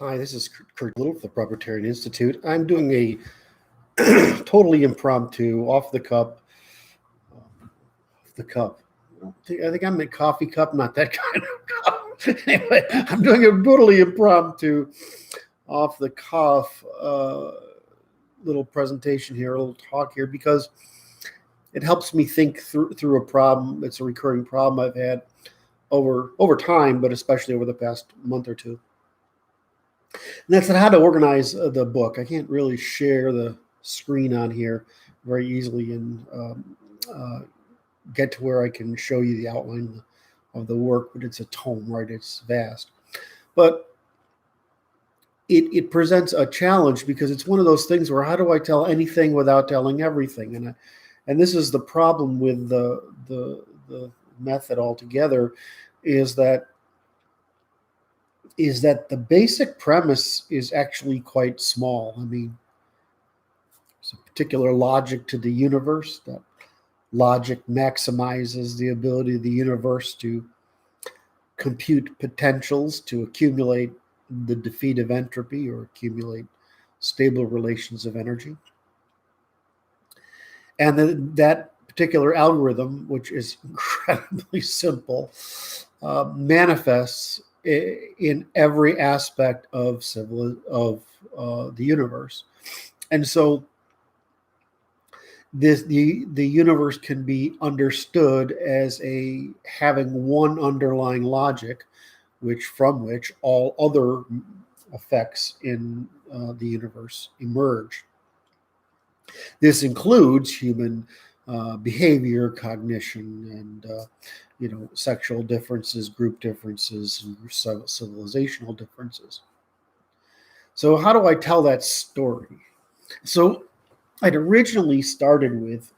Hi, this is Kurt Little of the Proprietarian Institute. I'm doing a totally impromptu, off the cup. I think I'm a coffee cup, not that kind of cup. Anyway, I'm doing a totally impromptu, off the cuff little presentation here, a little talk here, because it helps me think through a problem. It's a recurring problem I've had over time, but especially over the past month or two. And that's how to organize the book. I can't really share the screen on here very easily and get to where I can show you the outline of the work, but it's a tome, right? It's vast. But it presents a challenge because it's one of those things where how do I tell anything without telling everything? And this is the problem with the method altogether, is that the basic premise is actually quite small. I mean, there's a particular logic to the universe. That logic maximizes the ability of the universe to compute potentials, to accumulate the defeat of entropy or accumulate stable relations of energy. And that particular algorithm, which is incredibly simple, manifests in every aspect of the universe. And so the universe can be understood as having one underlying logic, from which all other effects in the universe emerge. This includes human behavior, cognition, and sexual differences, group differences, and civilizational differences. So how do I tell that story? So I'd originally started with,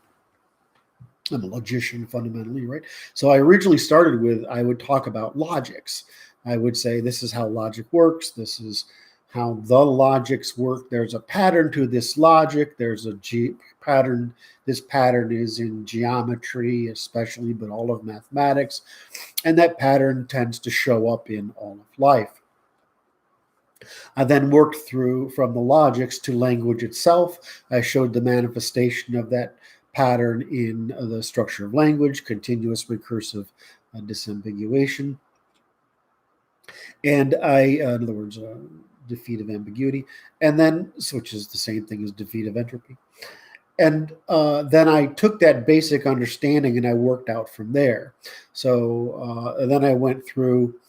I'm a logician fundamentally, right? So I originally started with, I would talk about logics. I would say, this is how logic works. This is how the logics work. There's a pattern to this logic. There's a pattern. This pattern is in geometry, especially, but all of mathematics. And that pattern tends to show up in all of life. I then worked through from the logics to language itself. I showed the manifestation of that pattern in the structure of language, continuous recursive disambiguation. And in other words, defeat of ambiguity, and then, which is the same thing as defeat of entropy. And then I took that basic understanding and I worked out from there. So then I went through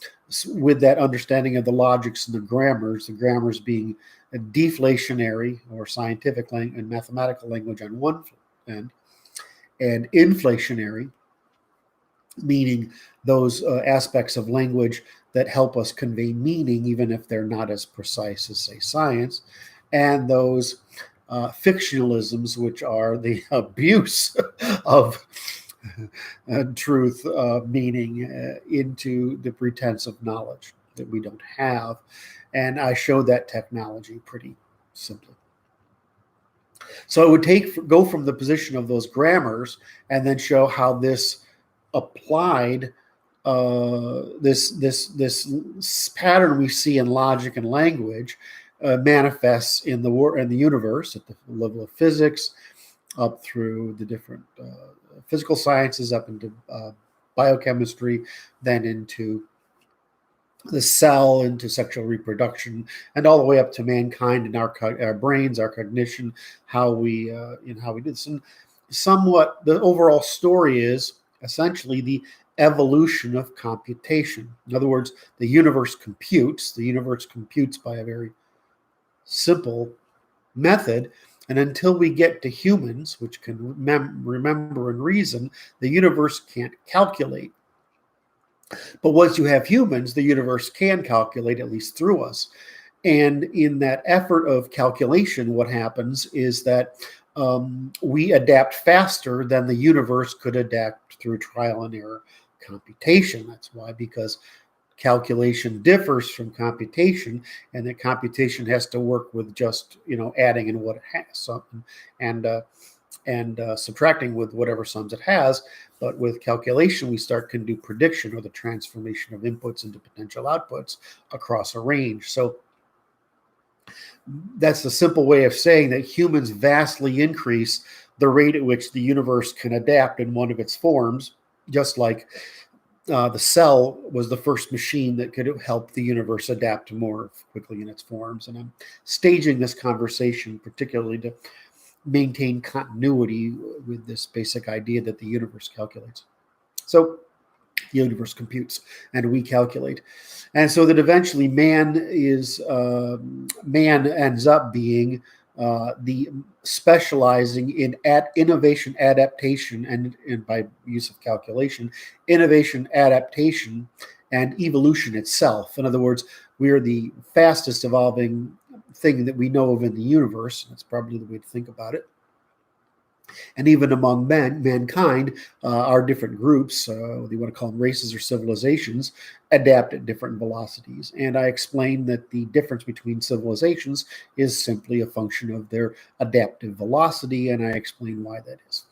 with that understanding of the logics and the grammars being a deflationary or scientific language and mathematical language on one end, and inflationary, meaning those aspects of language that help us convey meaning, even if they're not as precise as, say, science, and those fictionalisms, which are the abuse of truth, meaning into the pretense of knowledge that we don't have. And I showed that technology pretty simply. So I would go from the position of those grammars and then show how this applied this pattern we see in logic and language manifests in the universe at the level of physics, up through the different physical sciences, up into biochemistry, then into the cell, into sexual reproduction, and all the way up to mankind and our brains, our cognition, how we do this. And somewhat, the overall story is essentially the evolution of computation. In other words, the universe computes. The universe computes by a very simple method. And until we get to humans, which can remember and reason, the universe can't calculate. But once you have humans, the universe can calculate, at least through us. And in that effort of calculation, what happens is that we adapt faster than the universe could adapt through trial and error computation. That's why, because calculation differs from computation, and that computation has to work with just adding in what it has, and subtracting with whatever sums it has. But with calculation, we can do prediction, or the transformation of inputs into potential outputs across a range. So that's a simple way of saying that humans vastly increase the rate at which the universe can adapt in one of its forms, just like the cell was the first machine that could help the universe adapt more quickly in its forms. And I'm staging this conversation particularly to maintain continuity with this basic idea that the universe calculates. So the universe computes and we calculate. And so that eventually man ends up being the specializing in innovation, adaptation, and by use of calculation, innovation, adaptation, and evolution itself. In other words, we are the fastest evolving thing that we know of in the universe. That's probably the way to think about it. And even among mankind, our different groups, whether you want to call them races or civilizations, adapt at different velocities. And I explained that the difference between civilizations is simply a function of their adaptive velocity, and I explain why that is.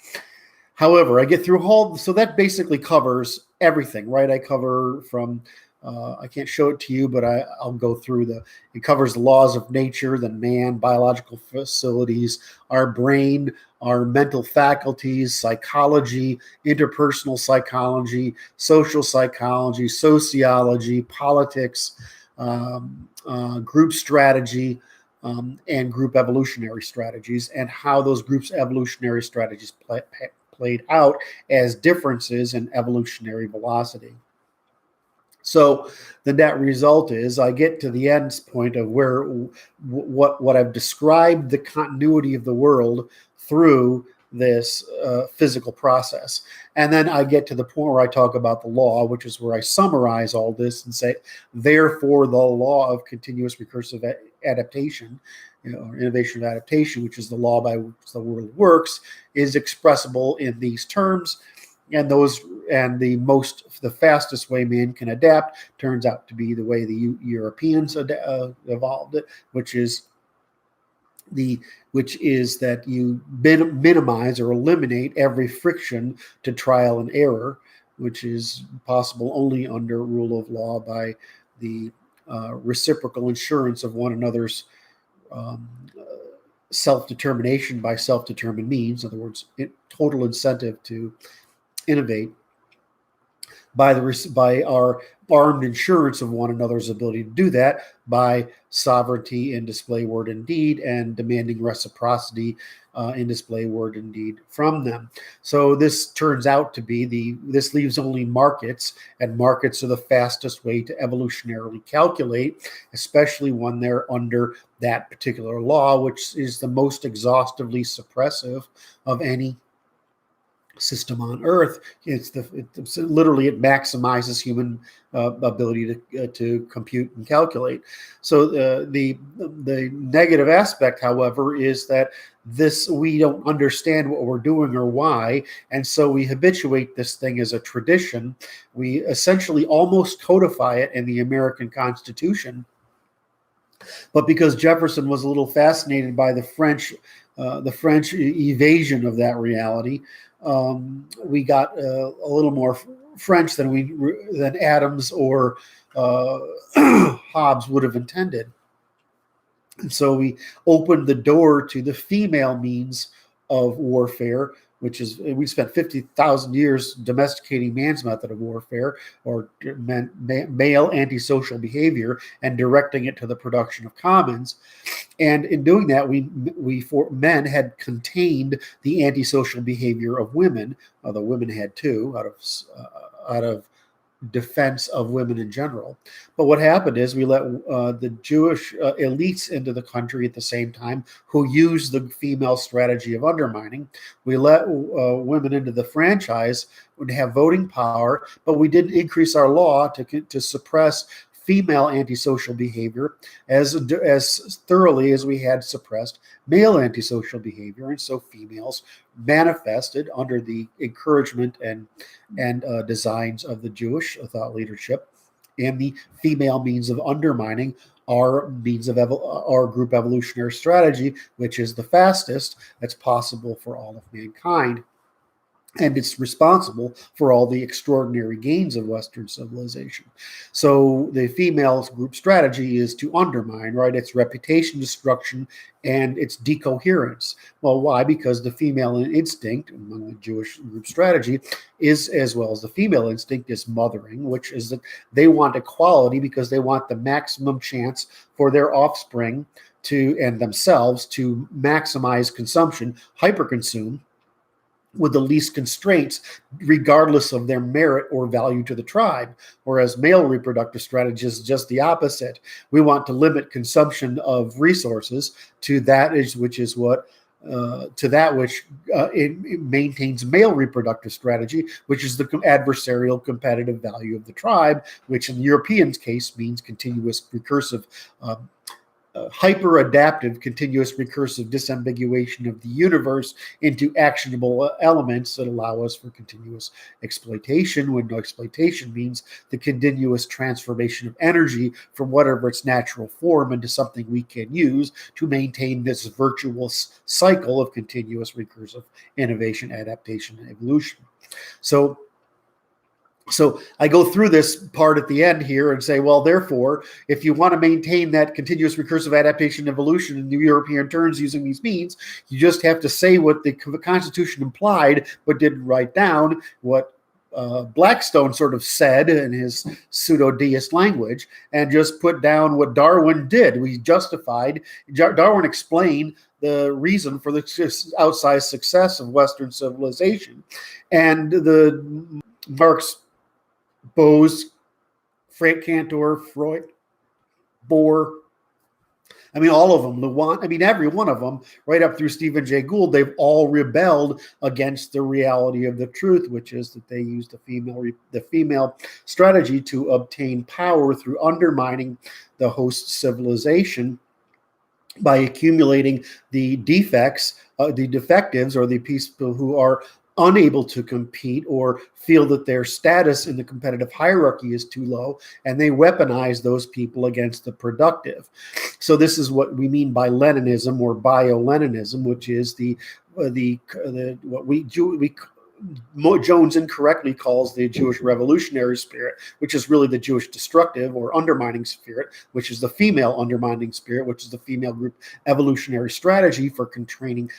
However, I get through all, so that basically covers everything, right? I cover from, I can't show it to you, but I'll go through it covers the laws of nature, the man, biological facilities, our brain, our mental faculties, psychology, interpersonal psychology, social psychology, sociology, politics, group strategy, and group evolutionary strategies, and how those groups evolutionary strategies played out as differences in evolutionary velocity. So the net result is I get to the end point of where what I've described the continuity of the world through this physical process. And then I get to the point where I talk about the law, which is where I summarize all this and say, therefore, the law of continuous recursive adaptation, or innovation of adaptation, which is the law by which the world works, is expressible in these terms. And the fastest way man can adapt turns out to be the way the Europeans evolved it, which is that you minimize or eliminate every friction to trial and error, which is possible only under rule of law by the reciprocal insurance of one another's self-determination by self-determined means. In other words, total incentive to innovate by our armed insurance of one another's ability to do that by sovereignty in display, word, and deed, and demanding reciprocity in display, word, and deed from them. So this turns out to be this leaves only markets, and markets are the fastest way to evolutionarily calculate, especially when they're under that particular law, which is the most exhaustively suppressive of any system on Earth. Literally it maximizes human ability to compute and calculate. So the negative aspect, however, is that we don't understand what we're doing or why, and so we habituate this thing as a tradition. We essentially almost codify it in the American Constitution. But because Jefferson was a little fascinated by the French evasion of that reality, we got a little more French than Adams or Hobbes would have intended. And so we opened the door to the female means of warfare, which is, we spent 50,000 years domesticating man's method of warfare, or male antisocial behavior, and directing it to the production of commons. And in doing that, men had contained the antisocial behavior of women, although women had too, out of defense of women in general. But what happened is we let the Jewish elites into the country at the same time, who used the female strategy of undermining. We let women into the franchise and have voting power, but we didn't increase our law to suppress female antisocial behavior as thoroughly as we had suppressed male antisocial behavior. And so females manifested under the encouragement and designs of the Jewish thought leadership, and the female means of undermining our means of our group evolutionary strategy, which is the fastest that's possible for all of mankind. and it's responsible for all the extraordinary gains of Western civilization. So the female group strategy is to undermine, right? It's reputation destruction and its decoherence. Well, why? Because the female instinct among the Jewish group strategy is, as well as the female instinct, is mothering, which is that they want equality because they want the maximum chance for their offspring to and themselves to maximize consumption, hyperconsume, with the least constraints, regardless of their merit or value to the tribe. Whereas male reproductive strategy is just the opposite. We want to limit consumption of resources to that which it maintains male reproductive strategy, which is the adversarial competitive value of the tribe, which in the Europeans' case means continuous recursive hyper-adaptive, continuous recursive disambiguation of the universe into actionable elements that allow us for continuous exploitation, when no exploitation means the continuous transformation of energy from whatever its natural form into something we can use to maintain this virtuous cycle of continuous recursive innovation, adaptation, and evolution. So I go through this part at the end here and say, well, therefore, if you want to maintain that continuous recursive adaptation evolution in the European terms using these means, you just have to say what the Constitution implied but didn't write down, what Blackstone sort of said in his pseudo-deist language, and just put down what Darwin did. Darwin explained the reason for the outsized success of Western civilization. And the Marx, Bose, Frank Cantor, Freud, Bohr, all of them, every one of them, right up through Stephen Jay Gould, they've all rebelled against the reality of the truth, which is that they used the female strategy to obtain power through undermining the host civilization by accumulating the defectives, or the people who are unable to compete or feel that their status in the competitive hierarchy is too low, and they weaponize those people against the productive. So this is what we mean by Leninism or bio-Leninism, which is Jones incorrectly calls the Jewish revolutionary spirit, which is really the Jewish destructive or undermining spirit, which is the female undermining spirit, which is the female group evolutionary strategy for constraining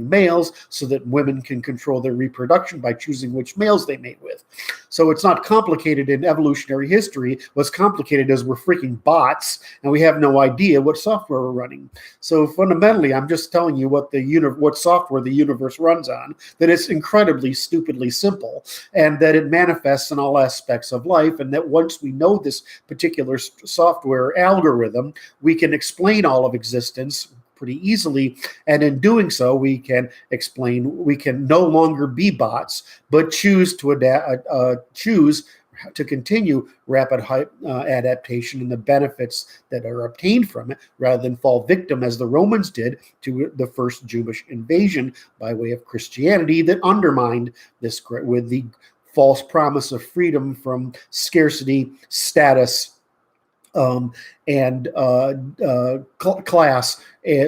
males so that women can control their reproduction by choosing which males they mate with. So it's not complicated in evolutionary history. What's complicated is we're freaking bots and we have no idea what software we're running. So fundamentally, I'm just telling you what software the universe runs on, that it's incredibly stupidly simple, and that it manifests in all aspects of life, and that once we know this particular software algorithm, we can explain all of existence pretty easily, and in doing so we can no longer be bots, but choose to continue rapid adaptation and the benefits that are obtained from it, rather than fall victim, as the Romans did, to the first Jewish invasion by way of Christianity that undermined this with the false promise of freedom from scarcity, status, and class,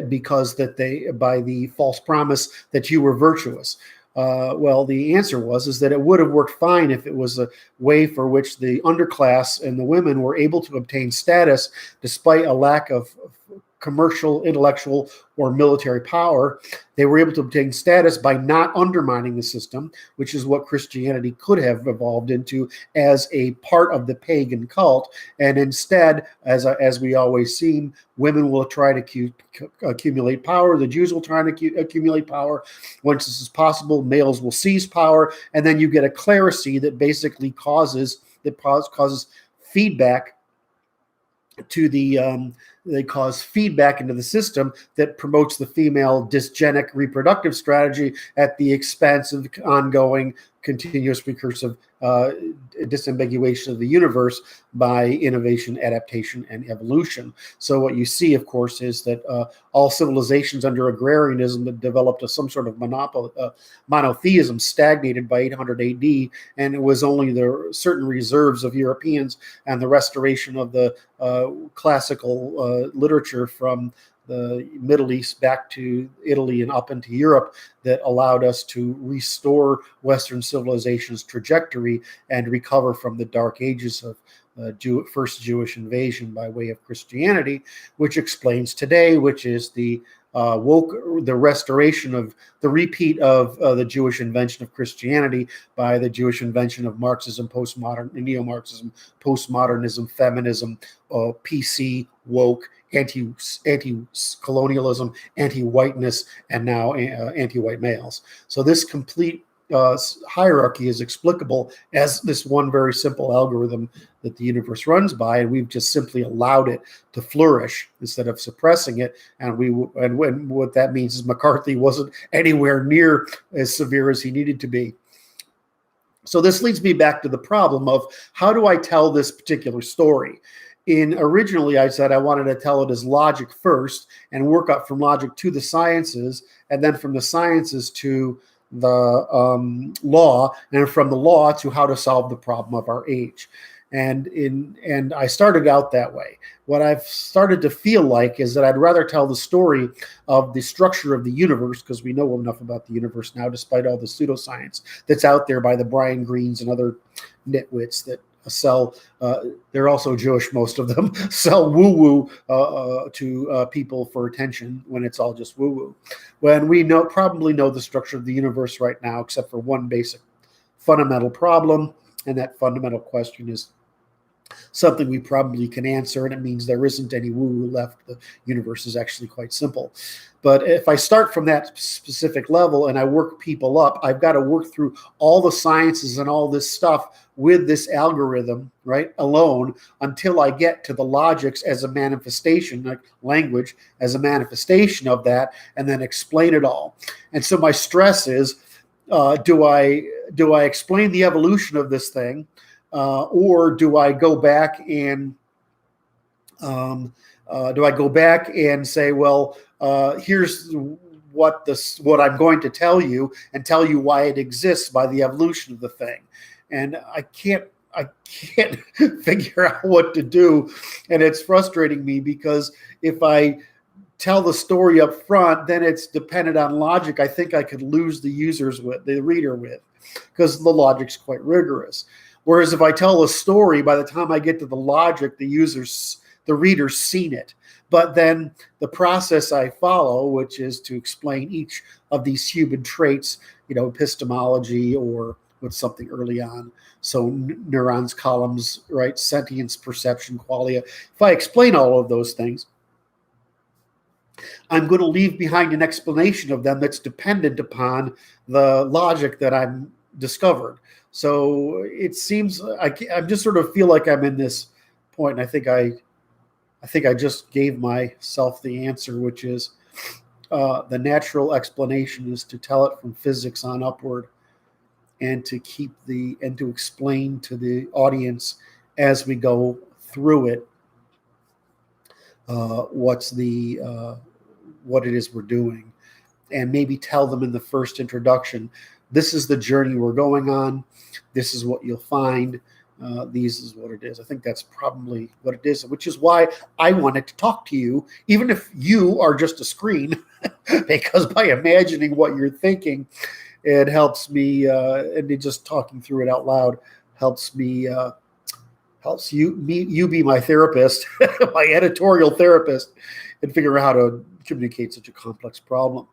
because by the false promise that you were virtuous. Well, the answer is that it would have worked fine if it was a way for which the underclass and the women were able to obtain status despite a lack of commercial, intellectual, or military power. They were able to obtain status by not undermining the system, which is what Christianity could have evolved into as a part of the pagan cult. And instead, as we always see, women will try to accumulate power. The Jews will try to accumulate power. Once this is possible, males will seize power, and then you get a clerisy that basically causes feedback to they cause feedback into the system that promotes the female dysgenic reproductive strategy at the expense of ongoing continuous recursive disambiguation of the universe by innovation, adaptation, and evolution. So what you see, of course, is that all civilizations under agrarianism that developed some sort of monotheism stagnated by 800 AD, and it was only the certain reserves of Europeans and the restoration of the classical literature from the Middle East back to Italy and up into Europe that allowed us to restore Western civilization's trajectory and recover from the dark ages of first Jewish invasion by way of Christianity, which explains today, which is the restoration of the repeat of the Jewish invention of Christianity by the Jewish invention of Marxism, neo-Marxism, postmodernism, feminism, PC, woke, anti-colonialism, anti-whiteness, and now anti-white males. So this complete hierarchy is explicable as this one very simple algorithm that the universe runs by, and we've just simply allowed it to flourish instead of suppressing it. And what that means is McCarthy wasn't anywhere near as severe as he needed to be. So this leads me back to the problem of how do I tell this particular story? Originally, I said I wanted to tell it as logic first and work up from logic to the sciences, and then from the sciences to the law, and from the law to how to solve the problem of our age. And I started out that way. What I've started to feel like is that I'd rather tell the story of the structure of the universe, because we know enough about the universe now, despite all the pseudoscience that's out there by the Brian Greens and other nitwits that sell, they're also Jewish, most of them, sell woo-woo to people for attention when it's all just woo-woo. When we probably know the structure of the universe right now, except for one basic fundamental problem, and that fundamental question is something we probably can answer, and it means there isn't any woo-woo left. The universe is actually quite simple. But if I start from that specific level and I work people up, I've got to work through all the sciences and all this stuff with this algorithm, right, alone, until I get to the logics as a manifestation, like language as a manifestation of that, and then explain it all. And so my stress is, do I explain the evolution of this thing, or do I go back and say, well, here's what I'm going to tell you, and tell you why it exists by the evolution of the thing. And I can't figure out what to do, and it's frustrating me, because if I tell the story up front, then it's dependent on logic. I think I could lose the reader with, because the logic's quite rigorous. Whereas if I tell a story, by the time I get to the logic, the reader's seen it. But then the process I follow, which is to explain each of these human traits, epistemology, or with something early on. So neurons, columns, right? Sentience, perception, qualia. If I explain all of those things, I'm going to leave behind an explanation of them that's dependent upon the logic that I'm discovered. So it seems I just sort of feel like I'm in this point. And I think I just gave myself the answer, which is the natural explanation is to tell it from physics on upward, and to explain to the audience as we go through it what it is we're doing, and maybe tell them in the first introduction, this is the journey we're going on, this is what you'll find, this is what it is. I think that's probably what it is, which is why I wanted to talk to you, even if you are just a screen, because by imagining what you're thinking, it helps me, and just talking through it out loud helps me, helps you be my therapist, my editorial therapist, and figure out how to communicate such a complex problem.